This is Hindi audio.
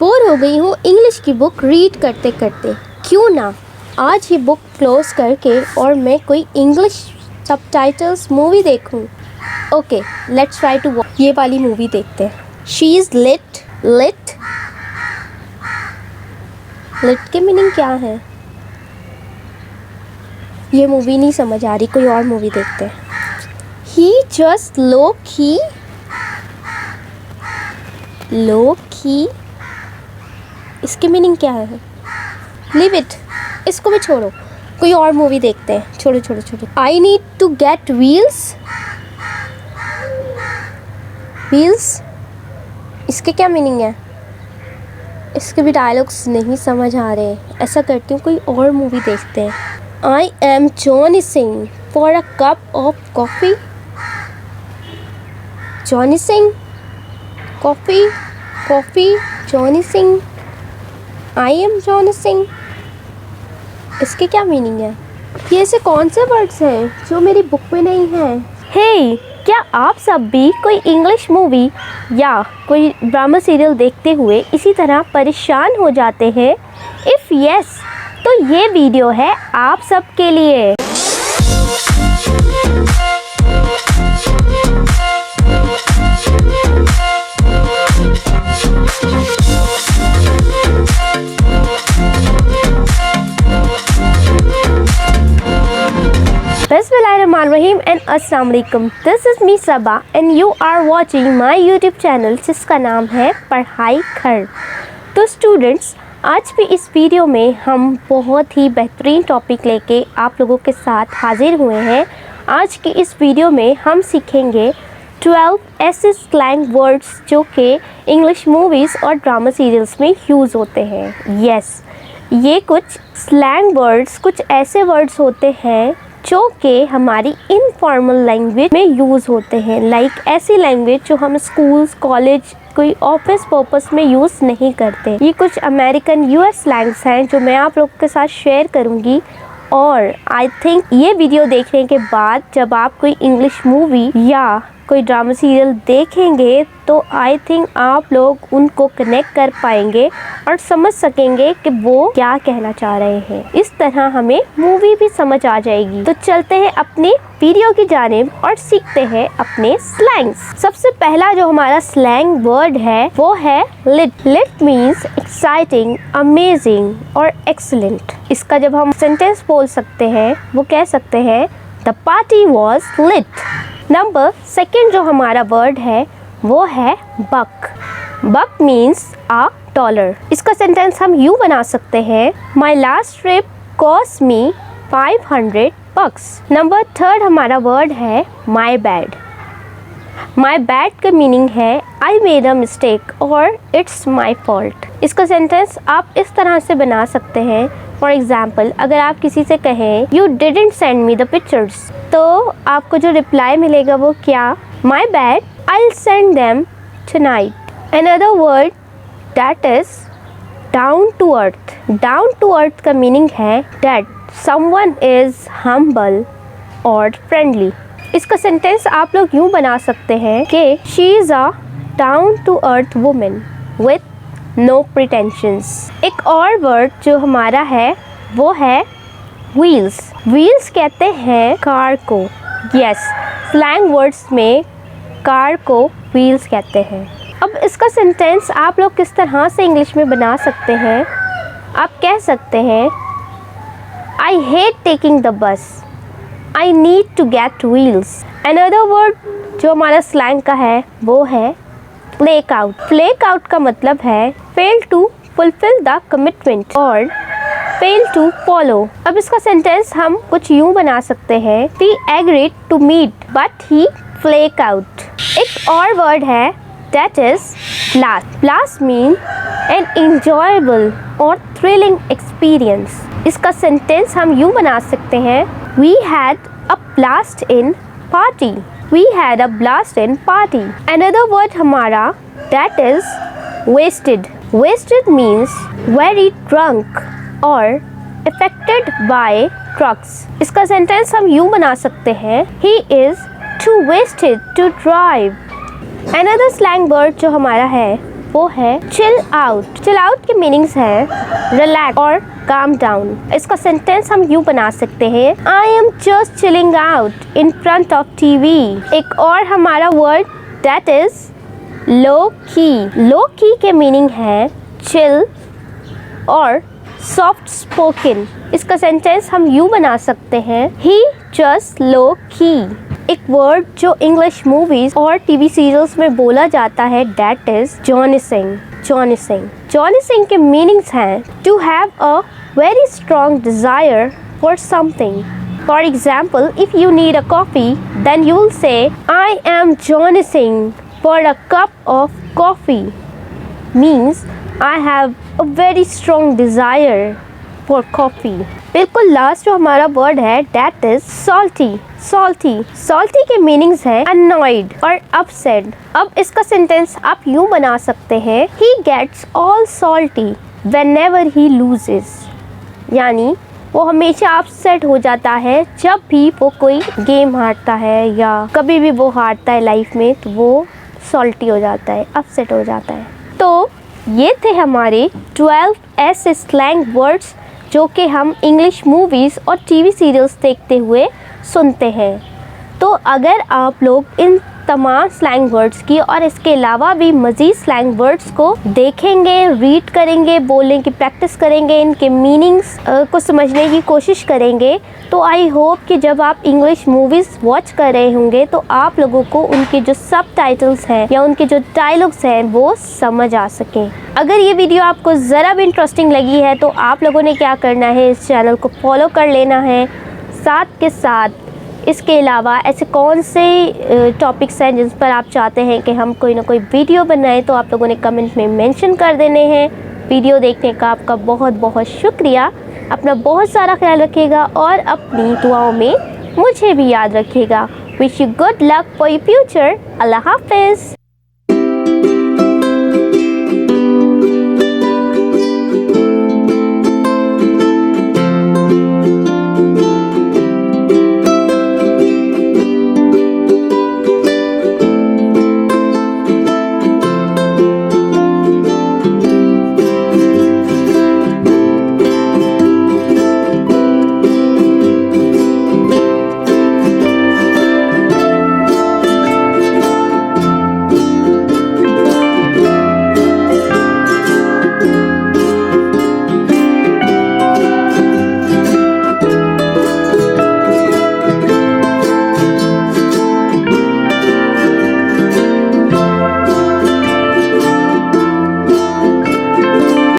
बोर हो गई हूँ इंग्लिश की बुक रीड करते करते। क्यों ना आज ही बुक क्लोज करके और मैं कोई इंग्लिश सबटाइटल्स मूवी देखूँ। Okay, let's try to watch ये वाली मूवी देखते हैं। She is lit. Lit lit के मीनिंग क्या है? ये मूवी नहीं समझ आ रही, कोई और मूवी देखते हैं। ही जस्ट लो की इसकी मीनिंग क्या है? लीव इट, इसको भी छोड़ो, कोई और मूवी देखते हैं। छोड़ो। I need to get wheels. इसके क्या मीनिंग है? इसके भी डायलॉग्स नहीं समझ आ रहे। ऐसा करती हूँ, कोई और मूवी देखते हैं। I am Johnny Singh for a cup of coffee. Johnny Singh, coffee Johnny Singh. I am Johnny Singh, इसके क्या मीनिंग है? ये ऐसे कौन से वर्ड्स हैं जो मेरी बुक में नहीं हैं? हे, क्या आप सब भी कोई इंग्लिश मूवी या कोई ड्रामा सीरियल देखते हुए इसी तरह परेशान हो जाते हैं? इफ़ यस, तो ये वीडियो है आप सब के लिए। Bismillahirrahmanirrahim and Assalamu alaikum. This is me Sabah and you are watching my YouTube channel जिसका नाम है पढ़ाई घर। तो स्टूडेंट्स, आज भी इस वीडियो में हम बहुत ही बेहतरीन टॉपिक लेके आप लोगों के साथ हाजिर हुए हैं। आज की इस वीडियो में हम सीखेंगे 12 ऐसे स्लैंग वर्ड्स जो कि इंग्लिश मूवीज़ और ड्रामा सीरियल्स में यूज़ होते हैं। यस, ये कुछ स्लैंग वर्ड्स, कुछ ऐसे वर्ड्स होते हैं जो कि हमारी इनफॉर्मल लैंग्वेज में यूज़ होते हैं। लाइक ऐसी लैंग्वेज जो हम स्कूल्स, कॉलेज, कोई ऑफिस पर्पस में यूज़ नहीं करते। ये कुछ अमेरिकन यूएस स्लैंग्स हैं जो मैं आप लोगों के साथ शेयर करूँगी। और आई थिंक ये वीडियो देखने के बाद जब आप कोई इंग्लिश मूवी या कोई ड्रामा सीरियल देखेंगे तो आई थिंक आप लोग उनको कनेक्ट कर पाएंगे और समझ सकेंगे कि वो क्या कहना चाह रहे हैं। इस तरह हमें मूवी भी समझ आ जाएगी। तो चलते हैं अपने वीडियो की जानिब और सीखते हैं अपने स्लैंग्स। सबसे पहला जो हमारा स्लैंग वर्ड है वो है lit. Lit means exciting, amazing और एक्सीलेंट। इसका जब हम सेंटेंस बोल सकते हैं वो कह सकते हैं the party was lit. Number second जो हमारा वर्ड है वो है buck. Buck means a dollar. इसका सेंटेंस हम यूँ बना सकते हैं my last trip cost me 500 bucks। Number third हमारा वर्ड है माई बैड। माई बैड का मीनिंग है आई मेड अ मिस्टेक और इट्स माई फॉल्ट। इसका सेंटेंस आप इस तरह से बना सकते हैं। फॉर एग्ज़ाम्पल, अगर आप किसी से कहें you didn't send me the pictures, तो आपको जो रिप्लाई मिलेगा वो क्या? My bad, I will send them tonight. Another word that is down to earth. Down to earth का मीनिंग है दैट समवन इज हम्बल और फ्रेंडली। इसका सेंटेंस आप लोग यूँ बना सकते हैं कि she is a down to earth women with no pretensions. एक और वर्ड जो हमारा है वो है व्हील्स। व्हील्स कहते हैं कार को। यस, स्लैंग वर्ड्स में कार को व्हील्स कहते हैं। अब इसका सेंटेंस आप लोग किस तरह से इंग्लिश में बना सकते हैं? आप कह सकते हैं I hate taking the bus, I need to get wheels. Another word जो हमारा स्लैंग का है वो है फ्लेक आउट। फ्लेक आउट का मतलब है fail to fulfil the commitment और फेल टू फॉलो। अब इसका सेंटेंस हम कुछ यूँ बना सकते हैं we agreed to meet but he flake out. एक और वर्ड है that is blast. Blast mean an enjoyable और थ्रिलिंग एक्सपीरियंस। इसका सेंटेंस हम यूँ बना सकते हैं we had a blast in party. We had a blast in party. Another word हमारा that is wasted. Wasted means very drunk or affected by drugs. इसका सेंटेंस हम यूँ बना सकते हैं He is too wasted to drive. Another slang word जो हमारा है वो है चिल आउट। चिल आउट के मीनिंग्स हैं रिलैक्स और काम डाउन। इसका सेंटेंस हम यूँ बना सकते हैं, I am just chilling out in front of TV. एक और हमारा वर्ड दैट इज लो की। लो की के मीनिंग है चिल और सॉफ्ट स्पोकन। इसका सेंटेंस हम यूँ बना सकते हैं, ही जस्ट लो की। एक वर्ड जो इंग्लिश मूवीज और टीवी सीरियल्स में बोला जाता है दैट इज जॉनिसिंग। जॉनिसिंग। जॉनिसिंग के मीनिंग्स हैं to have a very strong desire for something. For example, if you need a coffee, then you'll say, I am jonesing for a cup of coffee. Means I have a very strong desire for coffee. बिल्कुल लास्ट जो हमारा वर्ड है that is salty. Salty. Salty के मीनिंग्स हैं annoyed और upset. अब इसका सेंटेंस आप यूँ बना सकते हैं, he gets all salty whenever he loses. यानी वो हमेशा अपसेट हो जाता है जब भी वो कोई गेम हारता है या कभी भी वो हारता है लाइफ में, तो वो सॉल्टी हो जाता है, अपसेट हो जाता है। तो ये थे हमारे 12 ऐसे स्लैंग वर्ड्स जो कि हम इंग्लिश मूवीज़ और टीवी सीरियल्स देखते हुए सुनते हैं। तो अगर आप लोग इन तमाम स्लैंग वर्ड्स की और इसके अलावा भी मज़ीद स्लैंग वर्ड्स को देखेंगे, रीड करेंगे, बोलने की प्रैक्टिस करेंगे, इनके मीनिंग्स को समझने की कोशिश करेंगे, तो आई होप कि जब आप इंग्लिश मूवीज़ वॉच कर रहे होंगे तो आप लोगों को उनके जो सब टाइटल्स हैं या उनके जो डायलॉग्स हैं वो समझ आ सकें। अगर ये वीडियो आपको ज़रा भी इंटरेस्टिंग लगी है तो आप लोगों ने क्या करना है, इस चैनल को फॉलो कर लेना है। साथ के साथ इसके अलावा ऐसे कौन से टॉपिक्स हैं जिस पर आप चाहते हैं कि हम कोई ना कोई वीडियो बनाएं, तो आप लोगों ने कमेंट में मेंशन कर देने हैं। वीडियो देखने का आपका बहुत बहुत शुक्रिया। अपना बहुत सारा ख्याल रखिएगा और अपनी दुआओं में मुझे भी याद रखिएगा। Wish you good luck for your future. अल्लाह हाफिज़।